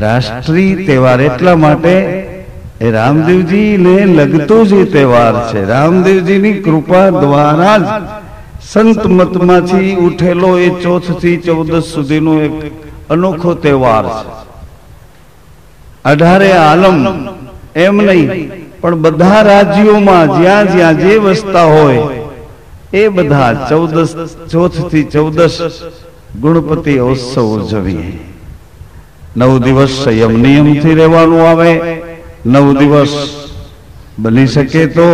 રાષ્ટ્રીય તહેવાર એટલા માટે એ રામદેવજી ને લગતો જ તહેવાર છે. રામદેવજીની કૃપા દ્વારા જ સંત મતમાંથી ઉઠેલો એ 4 થી 14 સુધીનો એક અનોખો તહેવાર છે. 18 આલમ એમ નહીં, પણ બધા રાજ્યોમાં જ્યાં જ્યાં જે વસતા હોય એ બધા 4 થી 14 ગણપતિ ઉત્સવ ઉજવીએ. 9 દિવસ સંયમ નિયમથી રહેવાનું આવે. 9 દિવસ બની શકે તો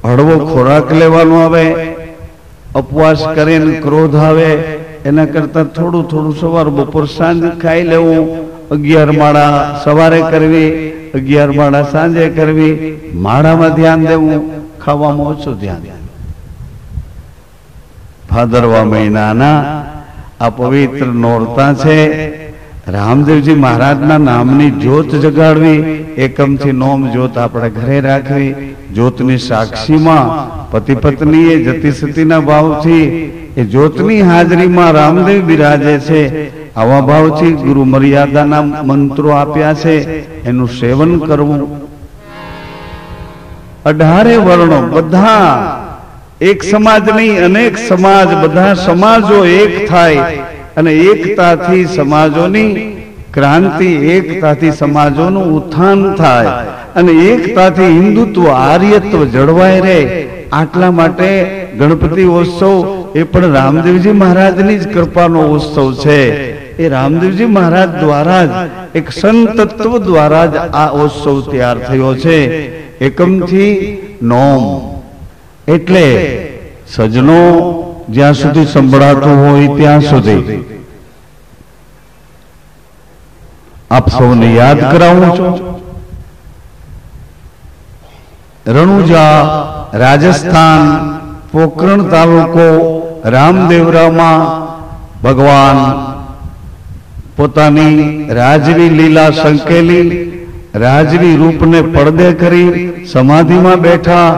હળવો ખોરાક લેવાનો આવે. ઉપવાસ કરીને ક્રોધ આવે એના કરતા થોડું થોડું સવાર બપોર સાંજ ખાઈ લેવું. 11 માળા સવારે કરવી, 11 માળા સાંજે કરવી. માળામાં ધ્યાન દેવું, ખાવામાં ઓછું ધ્યાન. ભાદરવા મહિનાના આ પવિત્ર નોરતા છે. રામદેવજી મહારાજના નામની જ્યોત જગાડવી, એકમથી 9 જ્યોત આપણે ઘરે રાખવી. જ્યોતની સાક્ષીમાં પતિ પત્નીએ જતી સતીના ભાવથી એ જ્યોતની હાજરીમાં રામદેવ બિરાજે છે. આવા ભાવથી ગુરુ મર્યાદાના મંત્રો આપ્યા છે, એનું સેવન કરવું. 18 વર્ણો બધા એક સમાજ નહીં, અનેક સમાજ, બધા સમાજો એક થાય અને એકતાથી સમાજોની ક્રાંતિ, એકતાથી સમાજોનું ઉત્થાન થાય અને એકતાથી હિન્દુત્વ આર્યત્વ જળવાઈ રહે. આટલા માટે ગણપતિ ઉત્સવ એ પણ રામદેવજી મહારાજની જ કૃપાનો ઉત્સવ છે. એ રામદેવજી મહારાજ દ્વારા જ, એક સંતત્વ દ્વારા જ આ ઉત્સવ તૈયાર થયો છે. એકમથી 9 એટલે સજનો જ્યાં સુધી સંભળાતું હોય ત્યાં સુધી આપ સૌને યાદ કરાવું છું. રણુજા, રાજસ્થાન, પોખરણ તાલુકો, રામદેવરામાં ભગવાન પોતાની રાજવી લીલા સંકેલી, રાજવી રૂપને પડદે કરી સમાધિમાં બેઠા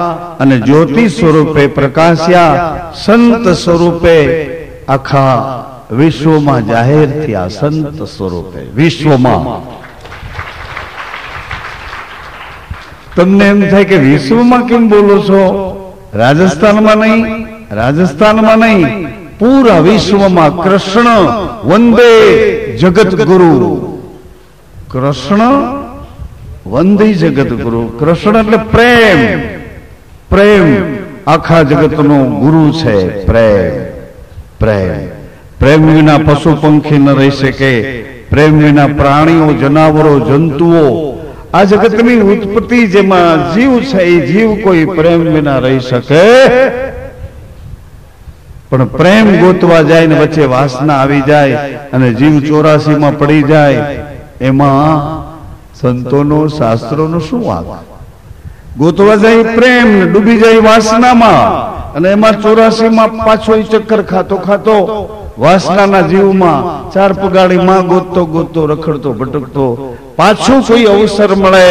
અને જ્યોતિ સ્વરૂપે પ્રકાશ્યા. સંત સ્વરૂપે આખા વિશ્વમાં જાહેર થયા. સંત સ્વરૂપે વિશ્વમાં. તમને એમ થાય કે વિશ્વમાં કેમ બોલો છો? રાજસ્થાનમાં નહીં, રાજસ્થાનમાં નહીં, પૂરા વિશ્વમાં કૃષ્ણ વંદે જગત ગુરુ. કૃષ્ણ વંદે જગત ગુરુ. કૃષ્ણ એટલે પ્રેમ. પ્રેમ આખા જગતનો ગુરુ છે. પ્રેમ, પ્રેમ. પ્રેમ વિના પશુ પંખી ન રહી શકે. પ્રેમ વિના પ્રાણીઓ, જનાવરો, જંતુઓ, આ જગતની ઉત્પત્તિ જેમાં જીવ છે એ જીવ કોઈ પ્રેમ વિના રહી શકે. પણ પ્રેમ ગોતવા જાય ને વચ્ચે વાસના આવી જાય અને જીવ 84 માં પડી જાય. એમાં સંતોનો, શાસ્ત્રોનો શું વાંક? ગોતવા જાય પ્રેમ, ડૂબી જાય વાસનામાં અને એમાં 84 માં પાછો ચક્કર ખાતો ખાતો વાસનાના જીવમાં 4 પગાડી માં ગોતતો ગોતતો રખડતો ભટકતો પાછો કોઈ અવસર મળે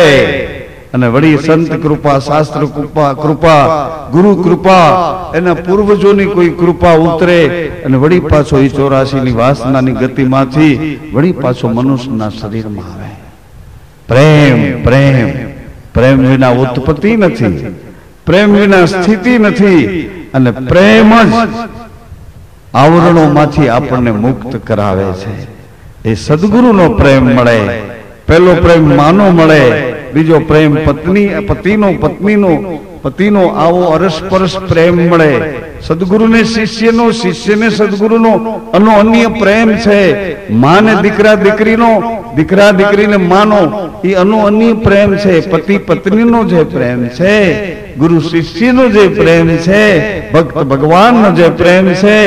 અને વળી સંત કૃપા, શાસ્ત્ર કૃપા, ગુરુ કૃપા, એના પૂર્વજોની કોઈ કૃપા ઉતરે અને વળી પાછો એ 84 ની વાસનાની ગતિમાંથી વળી પાછો મનુષ્યના શરીરમાં આવે. પ્રેમ, પ્રેમ. પ્રેમ વિના ઉત્પત્તિ નથી, પ્રેમ વિના સ્થિતિ નથી અને પ્રેમ જ આવરણોમાંથી આપણને મુક્ત કરાવે છે. એ સદગુરુનો પ્રેમ મળે. પહેલો પ્રેમ માનો મળે, બીજો પ્રેમ પતિનો આવો અરસપરસ પ્રેમ મળે. સદગુરુને શિષ્યનો, શિષ્યને સદગુરુનો અન્ય પ્રેમ છે. માને દીકરા દીકરીનો, દીકરા દીકરીને માનો એ અન્ય પ્રેમ છે. પતિ પત્નીનો જે પ્રેમ છે, ગુરુ શિષ્યનો જે પ્રેમ છે, ભક્ત ભગવાનનો જે પ્રેમ છે,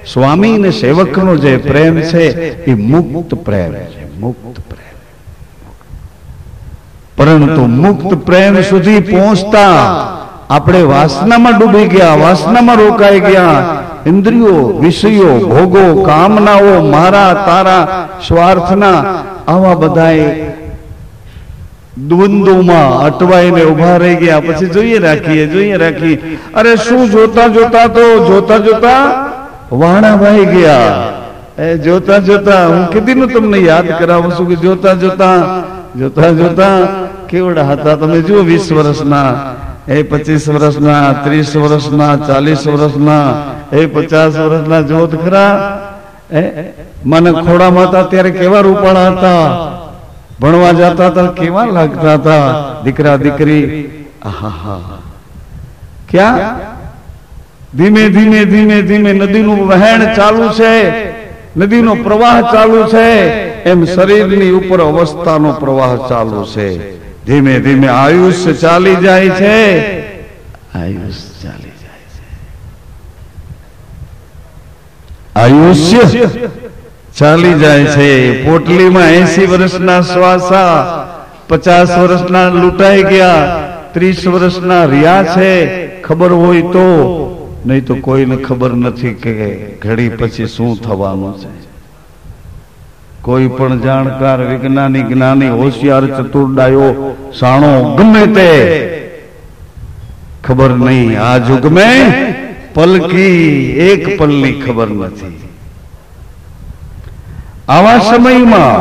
સ્વામી ને સેવકનો જે પ્રેમ છે એ મુક્ત પ્રેમ છે. મુક્ત પ્રેમ. પરંતુ મુક્ત પ્રેમ સુધી પહોંચતા આપણે વાસનામાં ડૂબી ગયા, વાસનામાં રોકાઈ ગયા. ઇન્દ્રિયો, વિષયો, ભોગો, કામનાઓ, મારા તારા સ્વાર્થના આવા બધાએ દ્વંદ્વમાં અટવાઈને ઉભા રહી ગયા. પછી જોઈએ રાખીએ. અરે શું જોતા જોતા વાણા ભાઈ ગયા. જોતા જોતા હું કીધું તમને યાદ કરાવું છું કે જોતા જોતા જોતા જોતા કેવડા હતા તમે જુઓ, 20 વર્ષના, 25 વર્ષના, 30 વર્ષના, 40 વર્ષના, 50 વર્ષના. જોત ખરા મને ખોડામાં હતા ત્યારે કેવા રૂપાળા હતા, ભણવા જતા હતા કેવા લાગતા હતા, દીકરા દીકરી. ક્યાં ધીમે ધીમે ધીમે ધીમે નદીનું વહેણ ચાલુ છે, નદીનો પ્રવાહ ચાલુ છે, એમ શરીરની ઉપર અવસ્થાનો પ્રવાહ ચાલુ છે. ધીમે ધીમે આયુષ્ય ચાલી જાય છે, આયુષ્ય ચાલી જાય છે, આયુષ્ય ચાલી જાય છે. પોટલીમાં 80 વર્ષના શ્વાસા 50 વર્ષના લૂંટાઈ ગયા, 30 વર્ષના રહ્યા છે. ખબર હોય તો, નહીં તો કોઈને ખબર નથી કે ઘડી પછી શું થવાનું છે. કોઈ પણ જાણકાર, વિજ્ઞાની, જ્ઞાની, હોશિયાર, ચતુર્ડાયો, સાણો ગમે તે ખબર નહીં. આ યુગ મેં પલકી એક પલની ખબર નથી. આવા સમયમાં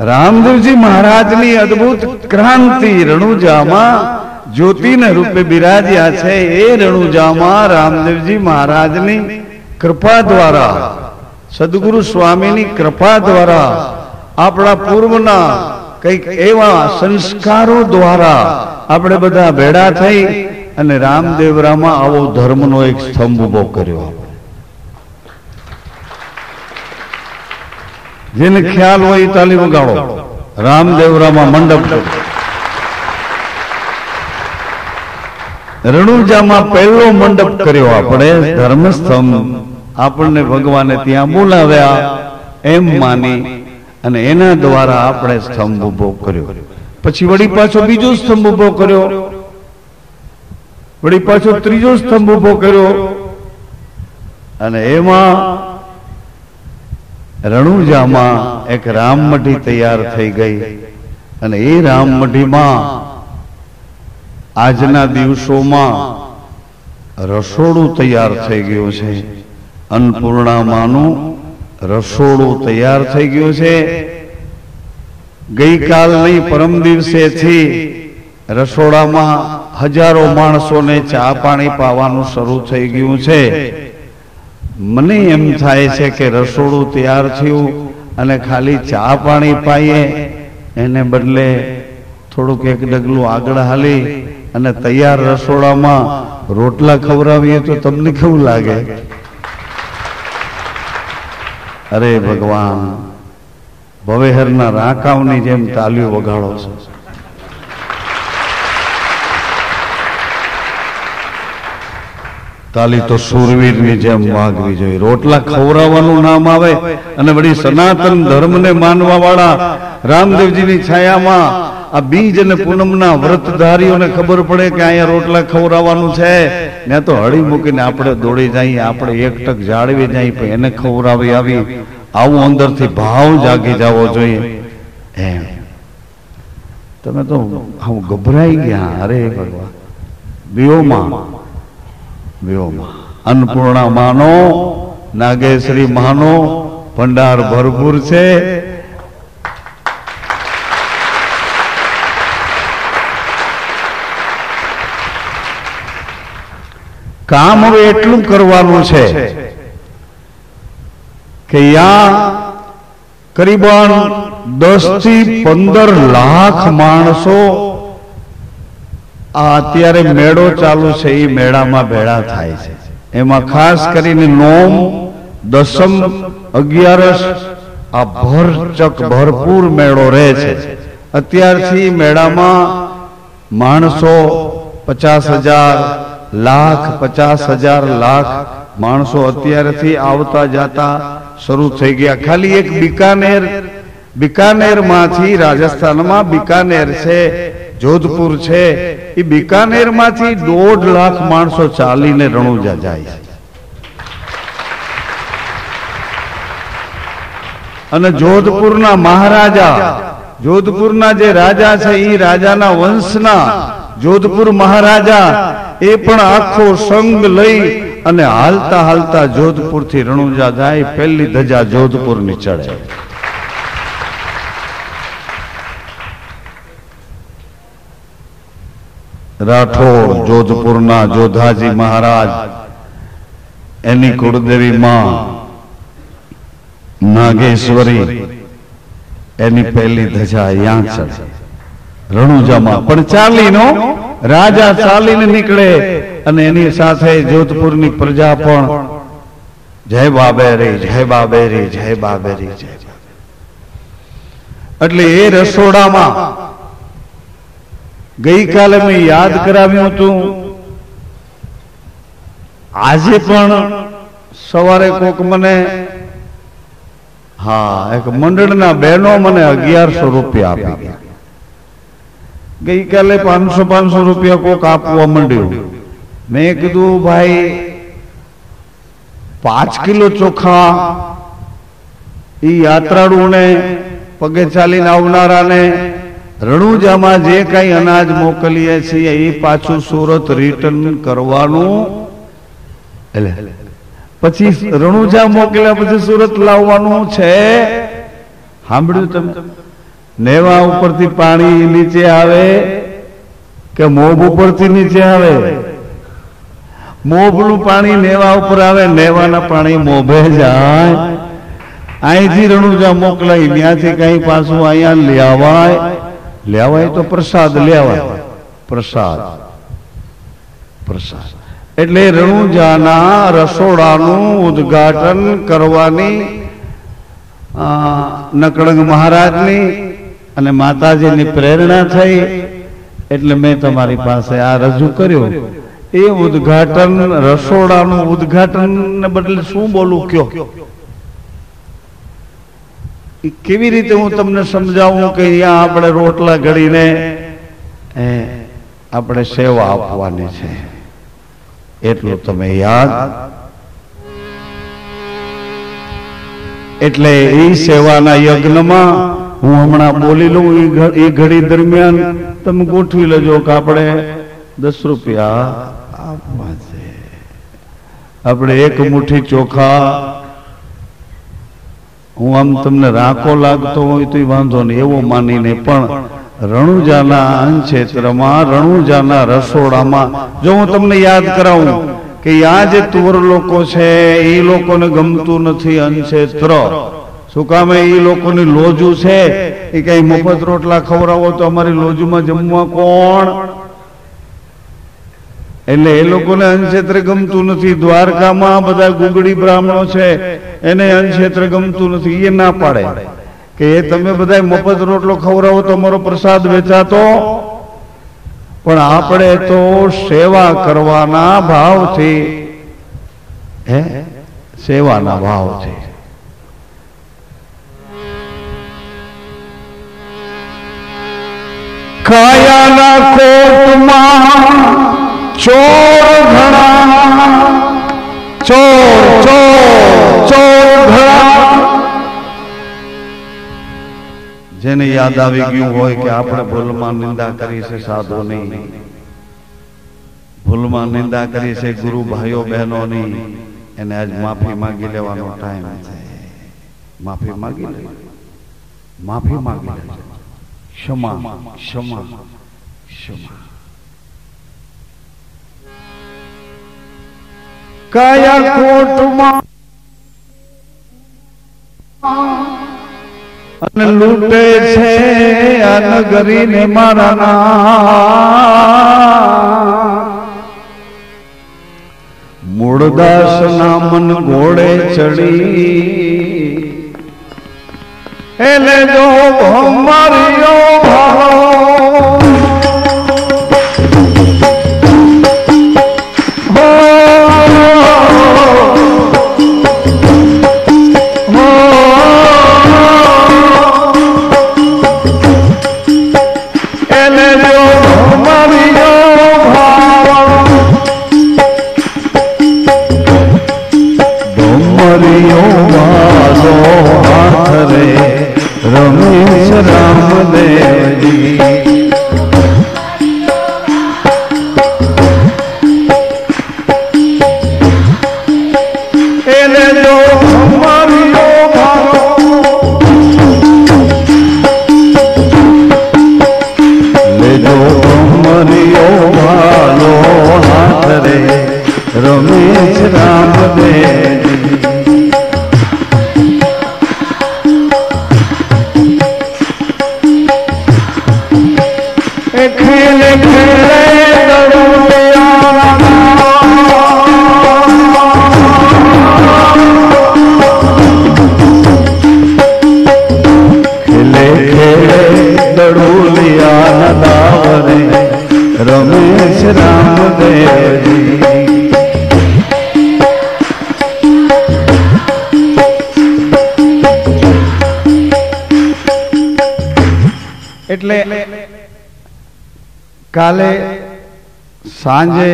રામદેવજી મહારાજની અદ્ભુત ક્રાંતિ રણુજામાં જ્યોતિના રૂપે બિરાજ્યા છે. એ રણુજામાં રામદેવજી મહારાજની કૃપા દ્વારા, સદગુરુ સ્વામીની કૃપા દ્વારા, આપણા પૂર્વના કંઈક એવા સંસ્કારો દ્વારા આપણે બધા ભેળા થઈ અને રામદેવરામાં આવો ધર્મનો એક સ્તંભ ઉભો કર્યો. જેને ખ્યાલ હોય તાલી વગાડો. રામદેવરામાં મંડપ રણુજામાં પહેલો મંડપ કર્યો આપણે, ધર્મસ્તંભ. આપણને ભગવાને ત્યાં બોલાવ્યા એમ માની અને એના દ્વારા આપણે સ્તંભ ઉભો કર્યો. પછી વળી પાછો બીજો સ્તંભ ઉભો કર્યો, વળી પાછો ત્રીજો સ્તંભ ઉભો કર્યો અને એમાં રણુજામાં એક રામમઢી તૈયાર થઈ ગઈ. અને એ રામમઢીમાં આજના દિવસોમાં રસોડું તૈયાર થઈ ગયું છે. અન્નપૂર્ણામાનું રસોડું તૈયાર થઈ ગયું છે. ગઈકાલ નહીં પરમ દિવસેથી રસોડામાં હજારો માણસોને ચા પાણી પાવાનું શરૂ થઈ ગયું છે. મને એમ થાય છે કે રસોડું તૈયાર થયું અને ખાલી ચા પાણી પાઈએ એને બદલે થોડુંક એક ડગલું આગળ હાલી અને તૈયાર રસોડામાં રોટલા ખવડાવીએ તો તમને કેવું લાગે? અરે ભગવાન, ભવેહરના રાકાવની જેમ તાલીઓ વગાડો છો. તાલી તો શૂરવીરની જેમ વાગવી જોઈએ. રોટલા ખવડાવવાનું નામ આવે અને વળી સનાતન ધર્મને માનવા વાળા રામદેવજીની છાયામાં આ બીજ અને પૂનમના વ્રતધારીઓને ખબર પડે કે અહીંયા રોટલા ખવડાવવાનું છે, ને તો હળી મૂકીને આપણે દોડી જઈએ, આપણે એક ટક જાળવી જઈએ, પણ એને ખવડાવી આવી, આવું અંદરથી ભાવ જાગી જવો જોઈએ. એમ તમે તો આવું ગભરાઈ ગયા. અરે ભગવાન, બીઓમાં અન્નપૂર્ણા માનો, નાગેશ્વરી માનો, ભંડાર ભરપૂર છે. કામ હવે એટલું કરવાનું છે કે યા કરીબન 10 થી 15 લાખ માણસો આ અત્યારે મેળો ચાલુ છે એ મેળામાં ભેળા થાય છે. એમાં ખાસ કરીને નોમ, દસમ, 11 આ ભરચક ભરપૂર મેળો રહે છે. અત્યારથી મેળામાં માણસો 50,000 લાખ, 50,000 લાખ માણસો અત્યારથી આવતા જાતા શરૂ થઈ ગયા. ખાલી એક બિકાનેર માંથી, રાજસ્થાનમાં બિકાનેર છે, જોધપુર છે, એ બિકાનેર માંથી 1.5 લાખ માણસો ચાલીને રણુજા જાય છે. અને જોધપુરના મહારાજા, જોધપુરના જે રાજા છે એ રાજાના વંશના જોધપુર મહારાજા, એ પણ આખો સંઘ લઈ અને હાલતા હાલતા જોધપુર થી રણુજા જાય, પહેલી ધજા જોધપુર ની ચડે. રાઠોડ જોધપુરના જોધાજી મહારાજ, એની કુળદેવી માં નાગેશ્વરી, એની પહેલી ધજા અહીંયા ચડે રણુજામાં. પણ ચાલીનો રાજા ચાલીને નીકળે અને એની સાથે જોધપુરની પ્રજા પણ જય બાબેરી, જય બાબેરી, જય બાબેરી, જય. એટલે એ રસોડામાં ગઈકાલે મેં યાદ કરાવ્યું હતું, આજે પણ સવારે કોક મને, હા, એક મંડળના બહેનો મને 1100 રૂપિયા આપી ગયા. ગઈકાલે 500 રૂપિયા કોક આપવા માંડ્યું. મેં કીધું ભાઈ 5 કિલો ચોખા ઈ યાત્રાળુને, પગે ચાલીને આવનારાને રણુજામાં જે કઈ અનાજ મોકલીએ છીએ એ પાછું સુરત રિટર્ન કરવાનું. એટલે પછી રણુજા મોકલ્યા પછી સુરત લાવવાનું છે. સાંભળ્યું તમે? નેવા ઉપરથી પાણી નીચે આવે કે મોબ ઉપરથી નીચે આવે? મોબનું પાણી નેવા ઉપર આવે, નેવાના પાણી મોભે જાય. અહીંથી રણુજા મોકલાય, ત્યાંથી કઈ પાછું અહીંયા લેવાય. લેવાય તો પ્રસાદ લેવાય, પ્રસાદ પ્રસાદ. એટલે રણુજાના રસોડાનું ઉદ્ઘાટન કરવાની નકળંગ મહારાજની અને માતાજીની પ્રેરણા થઈ. એટલે મેં તમારી પાસે આ રજૂ કર્યું. એ ઉદ્ઘાટન, રસોડાનું ઉદ્ઘાટન ને બદલે શું બોલું કયો? કેવી રીતે હું તમને સમજાવું કે અહીંયા આપણે રોટલા ઘડીને આપણે સેવા આપવાની છે, એટલું તમે યાદ. એટલે એ સેવાના યજ્ઞમાં હું હમણાં બોલી લઉં. એ ઘડી દરમિયાન તમે ગોઠવી લેજો કે આપણે 10 રૂપિયા આપવા છે. આપણે એક મુઠ્ઠી ચોખા, હું આમ તમને રાંકો લાગતો હોય તો વાંધો નહીં એવો માનીને, પણ રણુજાના અન્નક્ષેત્રમાં, રણુજાના રસોડામાં, જો હું તમને યાદ કરાવું કે આ જે તુવર લોકો છે એ લોકોને ગમતું નથી અન્નક્ષેત્ર. શું કામે? એ લોકોની લોજુ છે. એ કઈ મફત રોટલા ખવડાવો તો અમારી લોજુમાં જમવા કોણ? એટલે એ લોકોને અન્નક્ષેત્ર ગમતું નથી. દ્વારકામાં બધા ગુગડી બ્રાહ્મણો છે, એને અન્નક્ષેત્ર ગમતું નથી. એ ના પાડે કે એ તમે બધા મફત રોટલો ખવડાવો તો અમારો પ્રસાદ વેચાતો. પણ આપણે તો સેવા કરવાના ભાવથી, સેવાના ભાવથી. કાયાના કોટમાં ચોર ઘણા, ચોર ચોર ચોર ઘણા. જેને યાદ આવી ગયું હોય કે આપણે ભૂલમાં નિંદા કરી છે સાધુની, ભૂલમાં નિંદા કરી છે ગુરુ ભાઈઓ બહેનોની, એને આજ માફી માંગી લેવાનો ટાઈમ છે. માફી માંગી લે, માફી માંગી લે. ક્ષમા ક્ષમા ક્ષમા. કાયા કોટમાં અને લૂટે છે અનગરીને મારા નામ. મૂળદાસ ના મન ઘોડે ચડી, એટલે જો ભમરિયો ભાળો, રમેશ રામદેવજી. રમેશ રામદેવજી એટલે કાલે સાંજે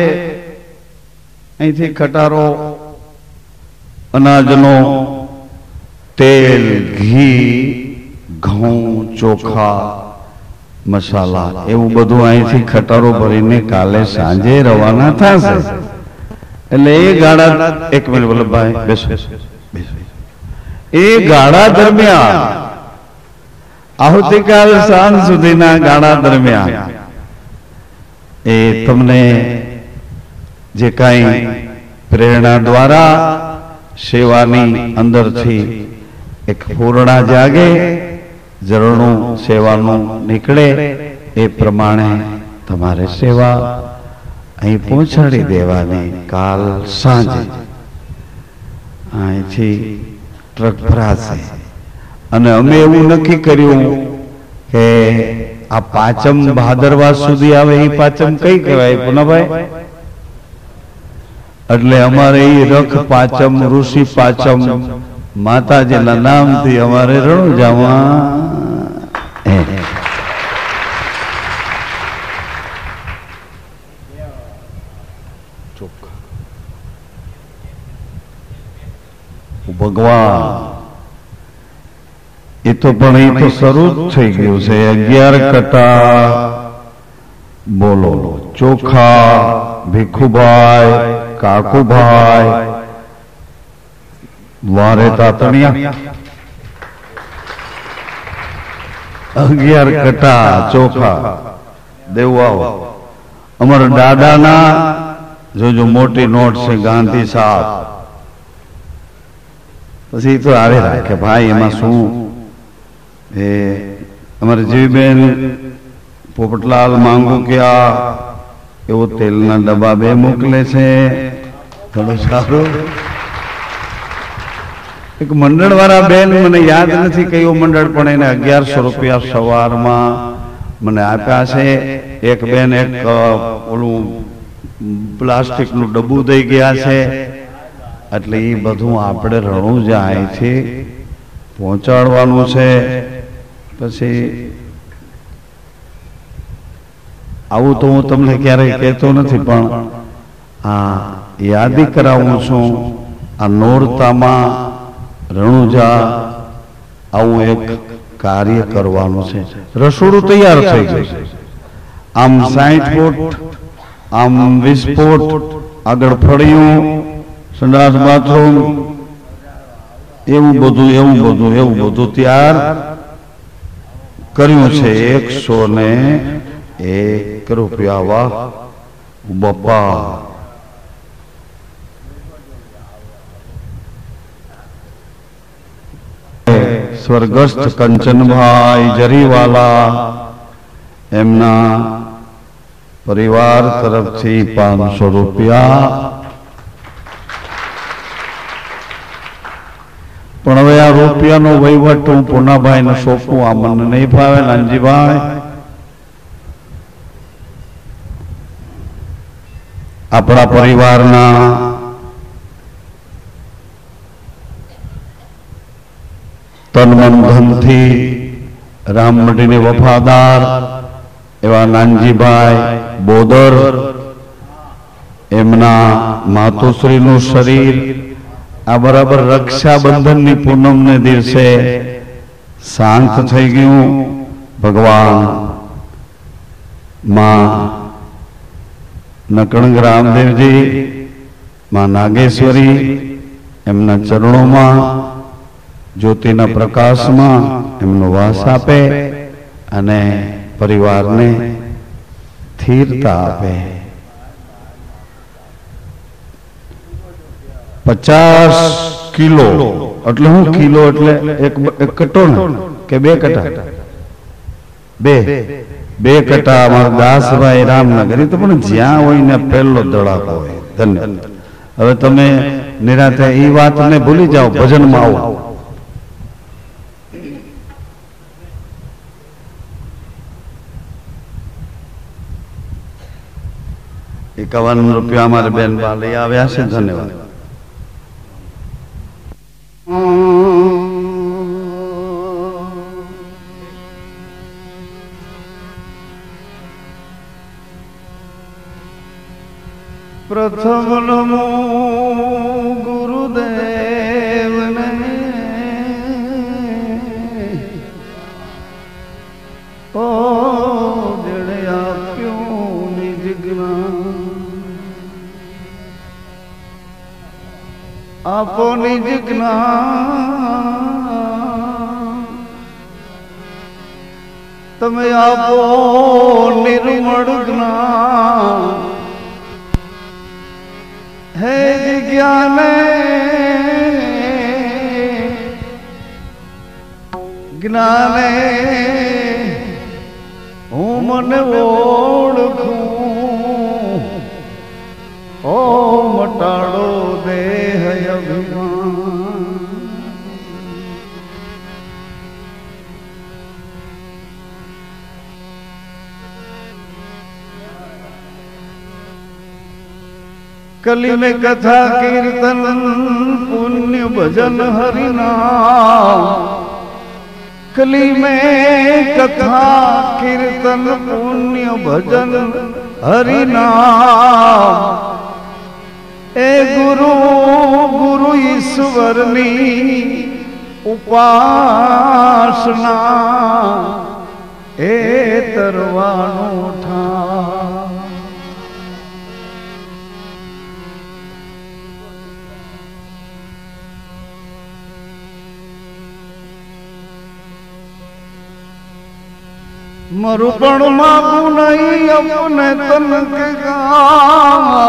અહીંથી ખટારો અનાજનો તેલ ઘી ઘઉં ચોખા મસાલા એવું બધું અહીંથી ખટારો ભરીને કાલે સાંજે રવાના થશે એટલે એ ગાળા એક મિનિટ વલ્લભભાઈ બેસો એ ગાળા દરમિયાન આવતીકાલ સાંજ સુધીના ગાળા દરમિયાન એ તમને જે કાંઈ પ્રેરણા દ્વારા સેવાની અંદરથી એક પૂર્ણા જાગે ઝરણું સેવાનું નીકળે એ પ્રમાણે તમારે સેવા અહીં પહોંચાડી દેવાની કાલ સાંજે અહીંથી ટ્રક ભરાશે અને અમે એવું નક્કી કર્યું કે આ પાંચમ ભાદરવા સુધી આવે એ પાંચમ કઈ કહેવાય પુનાભાઈ એટલે અમારે એ રખ પાંચમ ઋષિ પાંચમ માતાજીના નામથી અમારે રણુજામાં ભગવાન એ તો પણ એ તો શરૂ જ થઈ ગયું છે 11 કટા બોલો ચોખા ભીખુભાઈ કાકુભાઈ વારે તાતણિયા 11 કટા ચોખા દેવાઓ અમારા દાદાના જો મોટી નોટ છે ગાંધી સાહેબ પછી તો આવે રાખે ભાઈ એમાં શું એ અમારે જીવીબેન પોપટલાલ માંગુ ક્યાં એવો તેલના ડબ્બા 2 મોકલે છે ઘણું સારું એક મંડળ વાળા બેન મને યાદ નથી કયો મંડળ પણ એને 1100 રૂપિયા સવારમાં મને આપ્યા છે એક બેન એક ઓલું પ્લાસ્ટિકનું ડબ્બું દઈ ગયા છે એટલે એ બધું આપણે રણુજા અહીંથી પહોંચાડવાનું છે પછી આવું તો હું તમને ક્યારેય કહેતો નથી પણ આ યાદી કરાવું છું આ નોરતામાં રણુજા આવું એક કાર્ય કરવાનું છે રસોડું તૈયાર થઈ ગયું છે આમ 60 ફૂટ આમ 20 ફૂટ આગળ ફળિયું સંડાસ બાથરૂમ એવું બધું તૈયાર કર્યું છે 101 રૂપિયા વાહ બાપા સ્વર્ગસ્થ કંચનભાઈ જરીવાલા એમના પરિવાર તરફથી 500 રૂપિયા પણ હવે આ રૂપિયાનો વહીવટ હું પુનાભાઈ ને સોંપું આ મને નહીં ફાવે નાનજીભાઈ આપણા પરિવારના તન મન ધનથી રામ મંડીને વફાદાર એવા નાનજીભાઈ બોદર એમના માતુશ્રીનું શરીર આ બરાબર રક્ષાબંધનની પૂનમને દિવસે શાંત થઈ ગયું ભગવાન માં નકણંગ રામદેવજી માં નાગેશ્વરી એમના ચરણોમાં જ્યોતિના પ્રકાશમાં એમનો વાસ આપે અને પરિવારને સ્થિરતા આપે 50 કિલો એટલે હું કિલો એટલે એક કટો ને કે 2 કટા 2 કટા અમારા દાસભાઈ રામનગર તો પણ જ્યાં હોય ને પહેલો ધડાકો હોય ધન્ય હવે તમે નિરાતે એ વાતને ભૂલી જાઓ ભજનમાં આવો 51 રૂપિયા અમારે બેન બા લઈ આવ્યા છે. ધન્યવાદ. પ્રથમ નમો ગુરુદેવને, ઓ જેણે આપ્યું નિજ જ્ઞાન, આપો નિજ જ્ઞાન, તમે આપો નિર્મળ જ્ઞાન. હે જ્ઞાને જ્ઞાને હું મને ઓળખું, ઓ મટાડો દેહ અભિમાન. कली में कथा कीर्तन पुण्य भजन हरिनाम, कली में कथा कीर्तन पुण्य भजन हरिनाम. ए गुरु गुरु ईश्वरनी उपासना, ए तरवानो ठा. मरुपण मागू नहीं अपने तन के गास,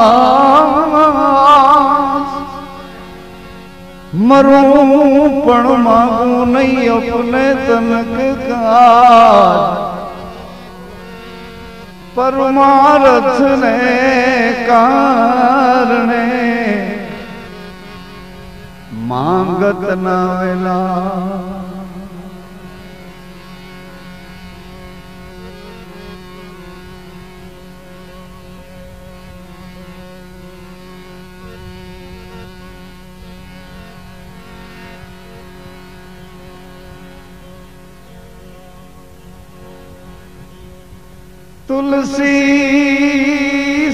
मरुपण मागू नहीं अपने तन के गास. परमार्थ ने कारणे मांगत ना वेला. तुलसी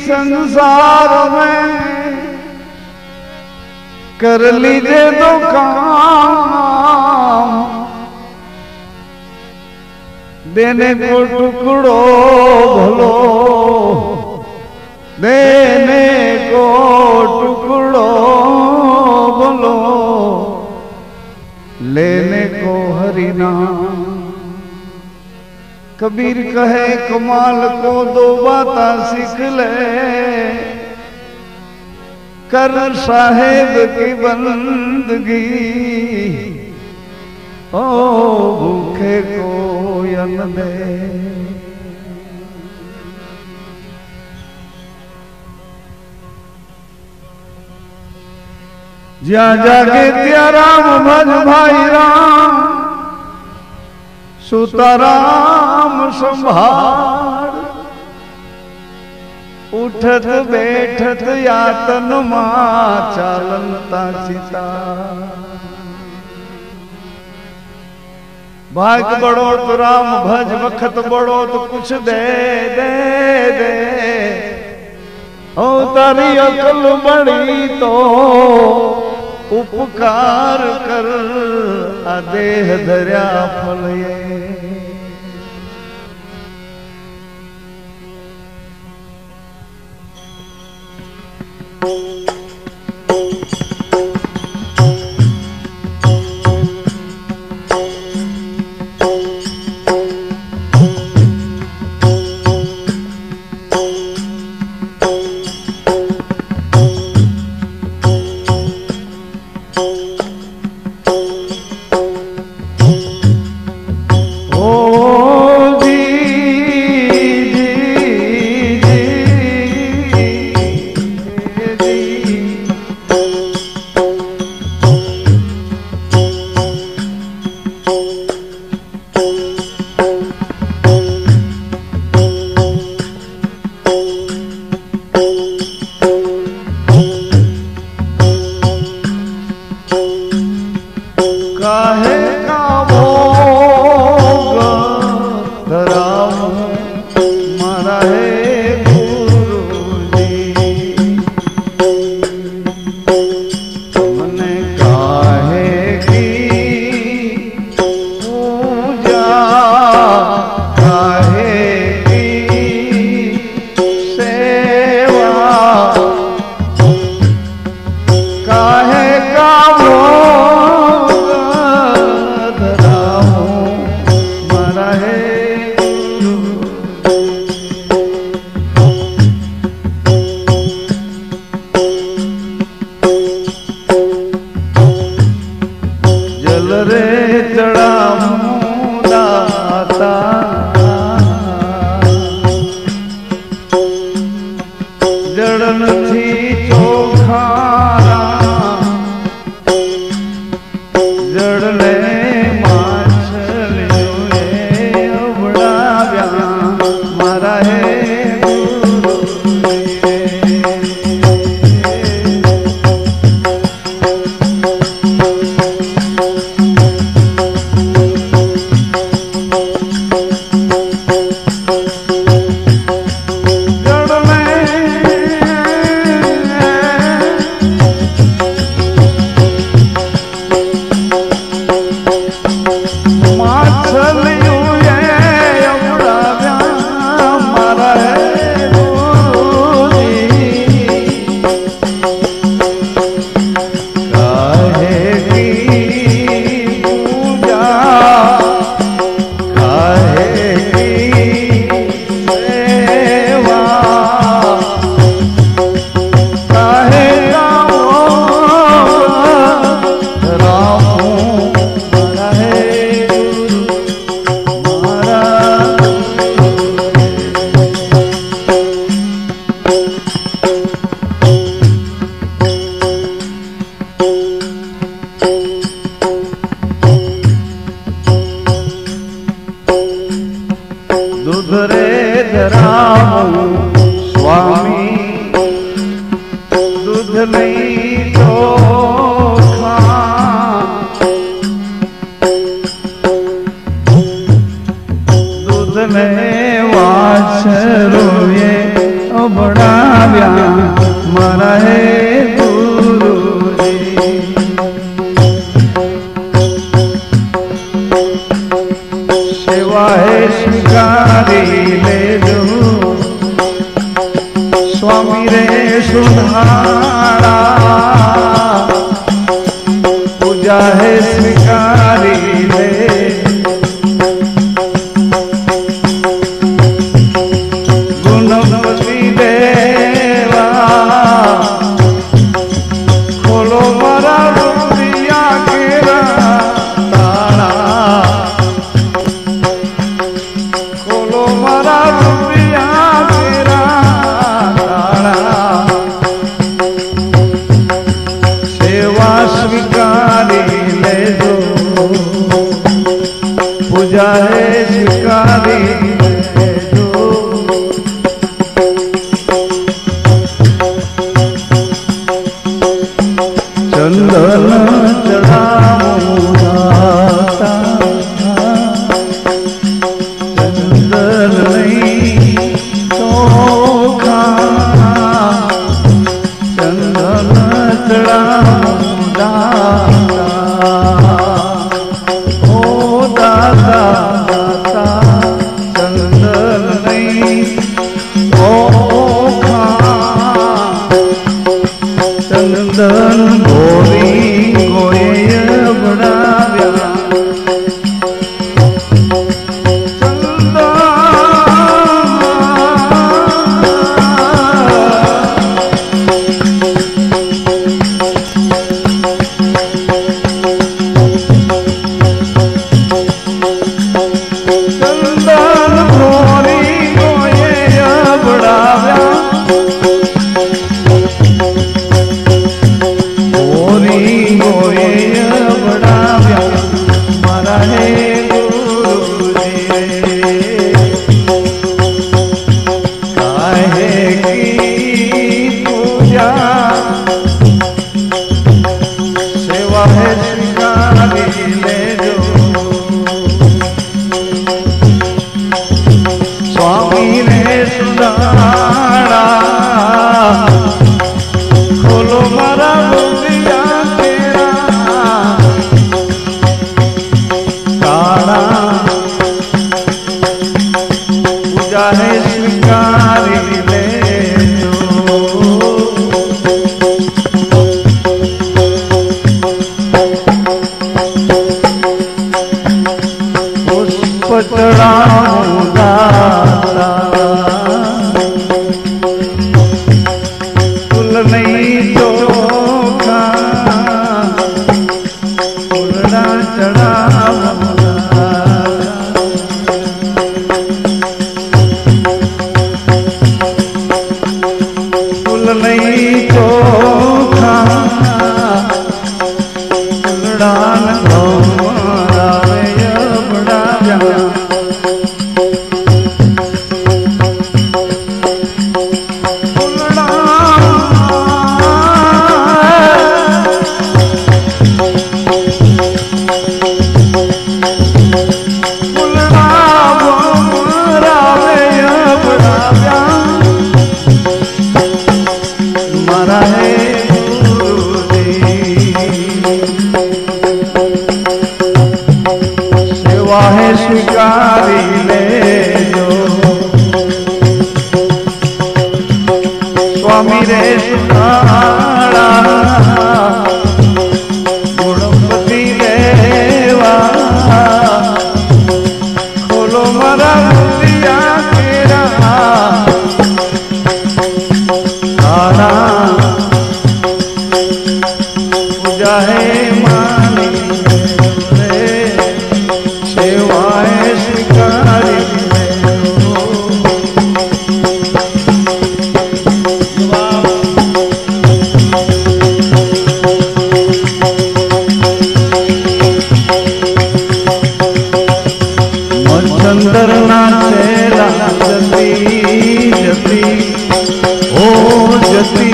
संसार में कर लीजे तो काम, देने को टुकड़ो भलो, देने को टुकड़ो भलो, लेने को हरिनाम. कबीर कहे कमाल को दो बाता सीख ले, कर साहेब की बंदगी, ओ भूखे को अन्न दे. ज्या जागे त्या राम भज भाई राम, सुताराम संभार. उठत बैठत यातन मां चालनता सीता. भाग बड़ो तो राम भज, वखत बड़ो तो कुछ दे दे दे. ओ तारी अकल बड़ी तो उपकार कर, आदेह धर्या फल ये. दूध रे धराऊं स्वामी दूध नहीं तो दूध ने वाछरोए बढ़ाव्या मारा है गुरु सेवा है स्वीकारी ले जो स्वामी रे सुधारा पूजा है स्वीकारी ले गुणपति देवा खोलो मारा रुपया केरा तारा खोलो मारा रुपया केरा सेवा स्वीकारी ले जो पूजा है स्वीकारी ले जो चंदन चढ़ाऊं दाता चंदन नहीं चोखा चंदन चढ़ाऊं दाता ओ दाता दाता चंदन नहीं चोखा चंदन गोरी गोय बनाव्या चंदन गोरी गोय बनाव्या गोरी गोये बढ़ाव्या मारा है गुरु रे काहे की पूजा सेवा है स्वीकारी ले जो स्वामी ने सुधारा खोलो मारा रुपया तेरा तारा पूजा है स्वीकारी ले जो पुष्प चढ़ाऊं दाता फूल नहीं चोखा फूलड़ा चढ़ाऊं फूल नहीं चोखा फूलड़ा बढ़ाव्या मारा है गुरु सेवा है स्वीकारी ले जो स्वामी रे सुधारा गुणपति देवा खोलो मारा रुपया केरा तारा पूजा है मानी रे सेवा है स्वीकारी ले मच्छंदर ना चेला जती जती ओ जती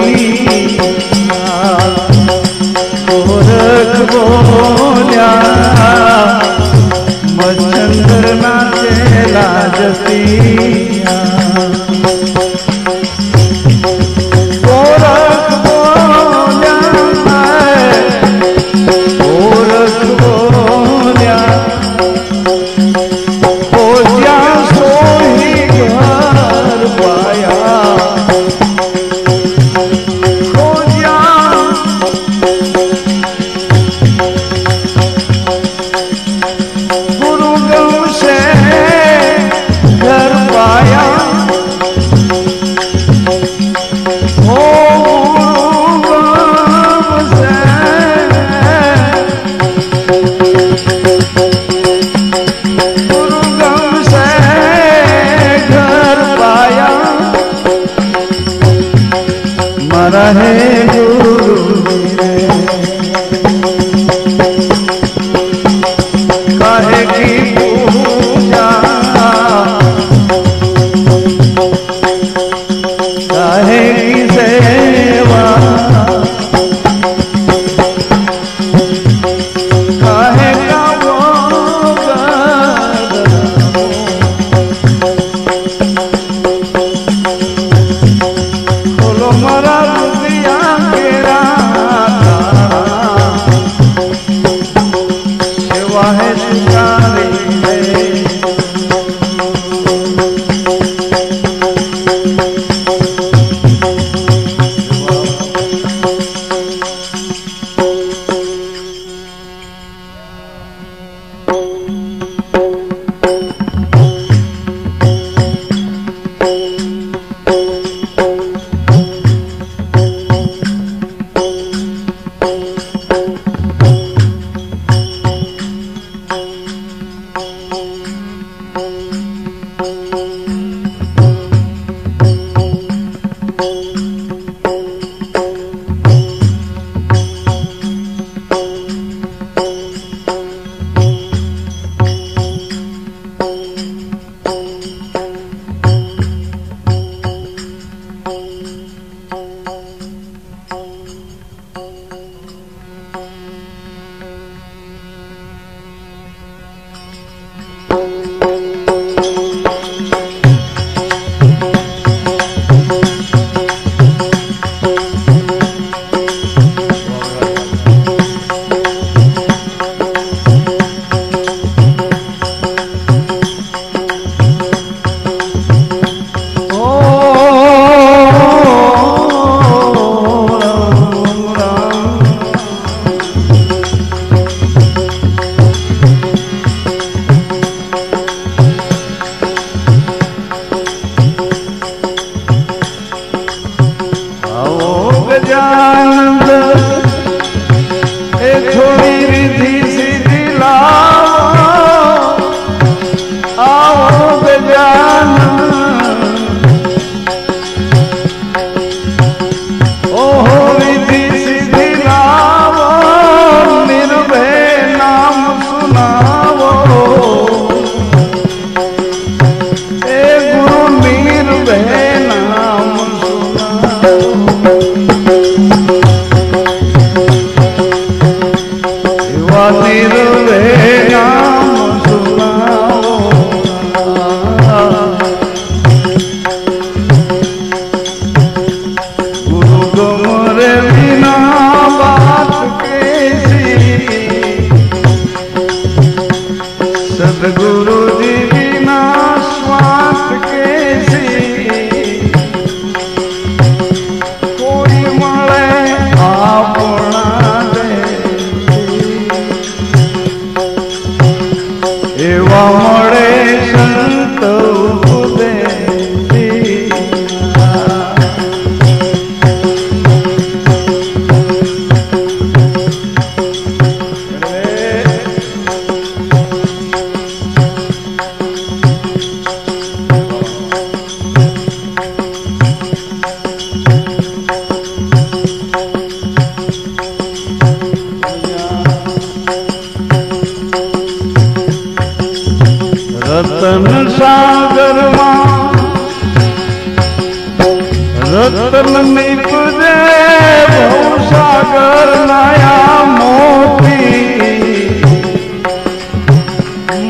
गोरख बोल्या मच्छंदर ना चेला जती રતન સાગર માં રતન નીપજે ભવસાગર નાયા મોતી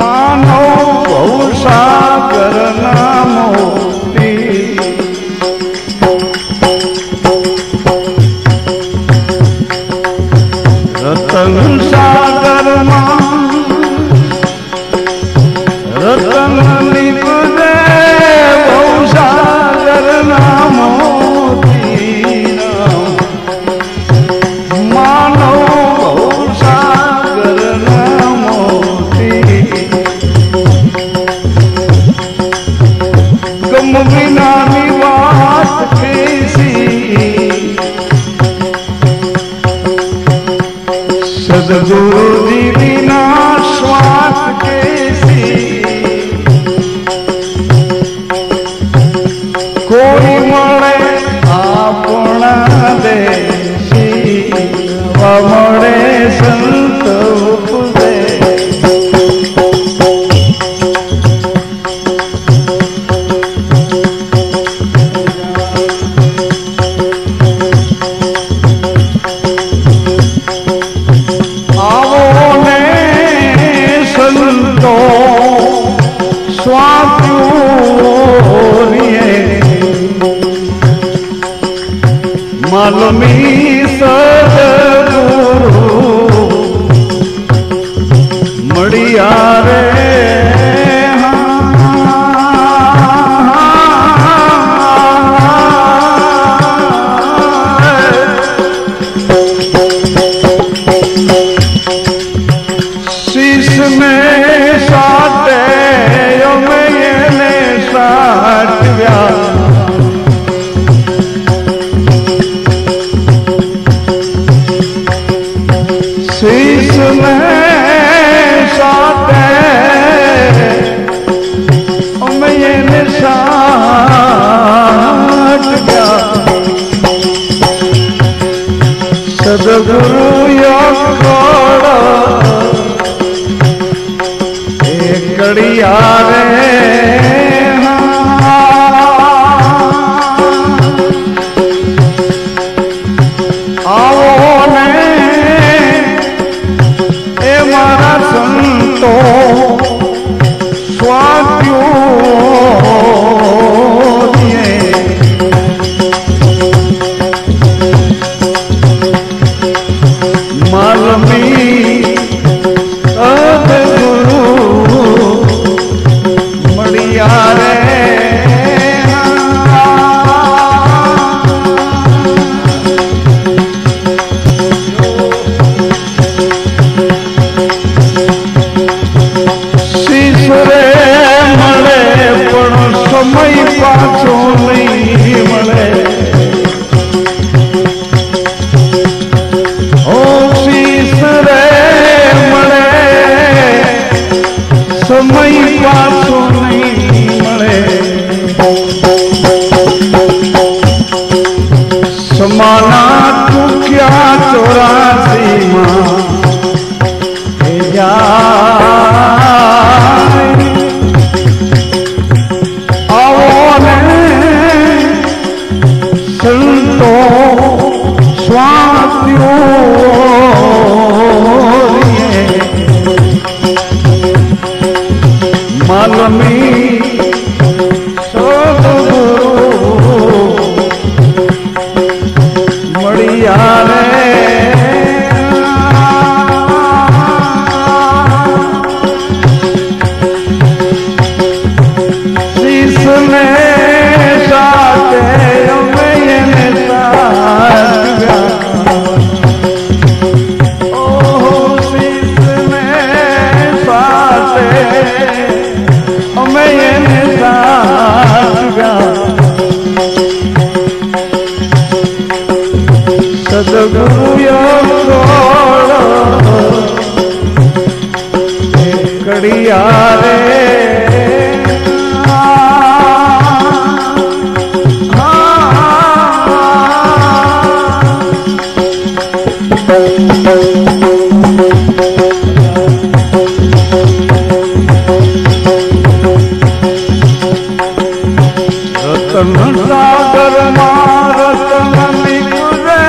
માનો ભવસાગર ના મોતી રતન સાગર માં રતન નીપજે ભવસાગર ના મોતી માનવ ભવસાગર ના મોતી ગમ વિનાની વાત કેસી સદગુરુજી વિના સ્વાત કેસી કોઈ મળે આપણા દેશી મળે સંત ઉપદે આવો ને સંતો સ્વાપ્યુરીએ માલમી સદગુરુ મળ્યા રે શીશ ને સાટે અમે એને સાટવ્યા શીશ ને સાટે અમે એને સાટવ્યા સદગુરુ યોગોળ કડિયા રે આવો ને એ મારા સંતો સ્વાત્યુરીએ માલમી સદગુરુ મળ્યા રે શીશ રે મળે પણ સમય પાછો નહીં મળે ઓ શીશ રે મળે સમય પાછો નહીં મળે સમાના ચૂક્યા 84 માં આવો ને સંતો સ્વાત્યુરીએ માલમી સદગુરુ મળ્યા રે શીશ ને સાટે અમે એને સાટવ્યા ઓહો શીશ ને સાટે અમે એને संसागर रतन निकले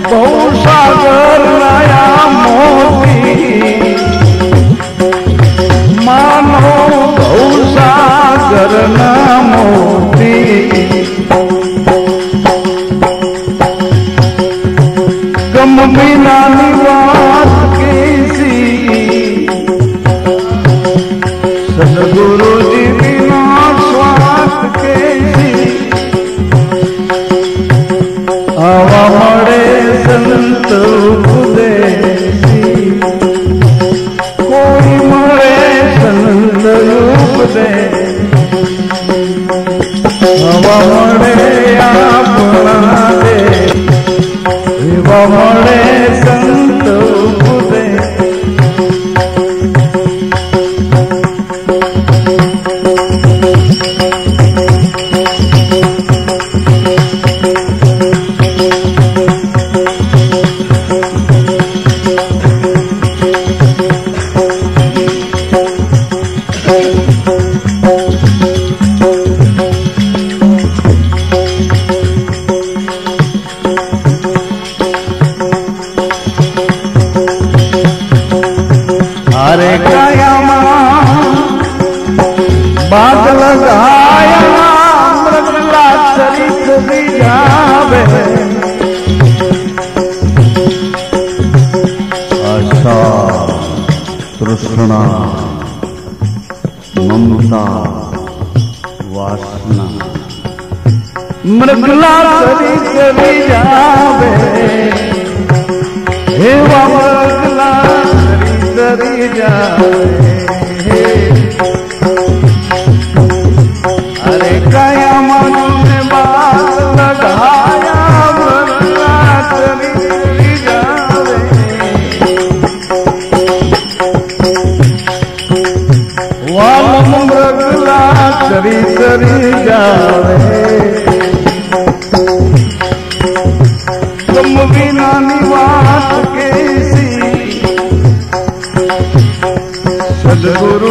बहुसागर नया मोती मानो बहुसागर ना मोती गम बिना निवास कैसी सदगुरु जी बिना स्वार्थ कैसी आवा मरे संत उपदेशी कोई मरे संत उपदेश आवा मरे अपना दे एवा मरे संत उपदेश अरे काया बाग लगाया मृगला चरित दिजावे आशा तृष्णा ममता वासना मृगला चरित दिजावे हे मृगला चरित जावे अरे काया मन में बात लगाया मृगला चरित जावे वाल मृगला चरित जावे तुम बिना निवास कैसी सदगुरु